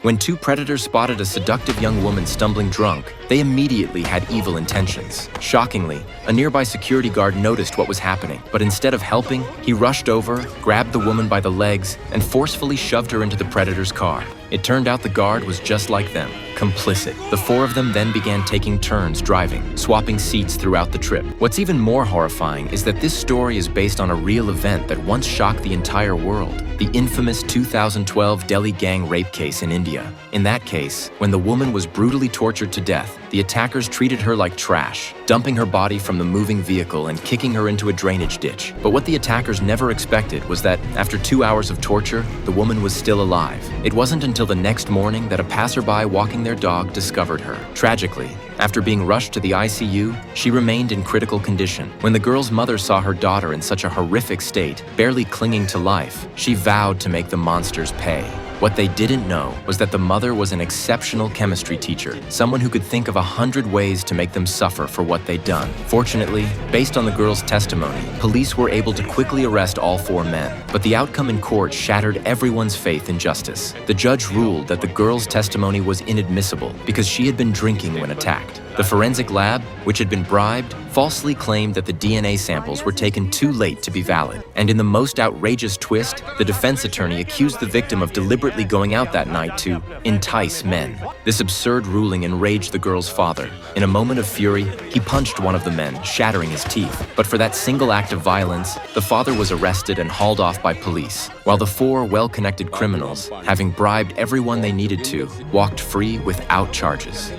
When two predators spotted a seductive young woman stumbling drunk, they immediately had evil intentions. Shockingly, a nearby security guard noticed what was happening, but instead of helping, he rushed over, grabbed the woman by the legs, and forcefully shoved her into the predator's car. It turned out the guard was just like them, complicit. The four of them then began taking turns driving, swapping seats throughout the trip. What's even more horrifying is that this story is based on a real event that once shocked the entire world: the infamous 2012 Delhi gang rape case in India. In that case, when the woman was brutally tortured to death, the attackers treated her like trash, dumping her body from the moving vehicle and kicking her into a drainage ditch. But what the attackers never expected was that, after 2 hours of torture, the woman was still alive. It wasn't until the next morning that a passerby walking their dog discovered her. Tragically, after being rushed to the ICU, she remained in critical condition. When the girl's mother saw her daughter in such a horrific state, barely clinging to life, she vowed to make the monsters pay. What they didn't know was that the mother was an exceptional chemistry teacher, someone who could think of 100 ways to make them suffer for what they'd done. Fortunately, based on the girl's testimony, police were able to quickly arrest all four men. But the outcome in court shattered everyone's faith in justice. The judge ruled that the girl's testimony was inadmissible because she had been drinking when attacked. The forensic lab, which had been bribed, falsely claimed that the DNA samples were taken too late to be valid. And in the most outrageous twist, the defense attorney accused the victim of deliberately going out that night to entice men. This absurd ruling enraged the girl's father. In a moment of fury, he punched one of the men, shattering his teeth. But for that single act of violence, the father was arrested and hauled off by police, while the four well-connected criminals, having bribed everyone they needed to, walked free without charges.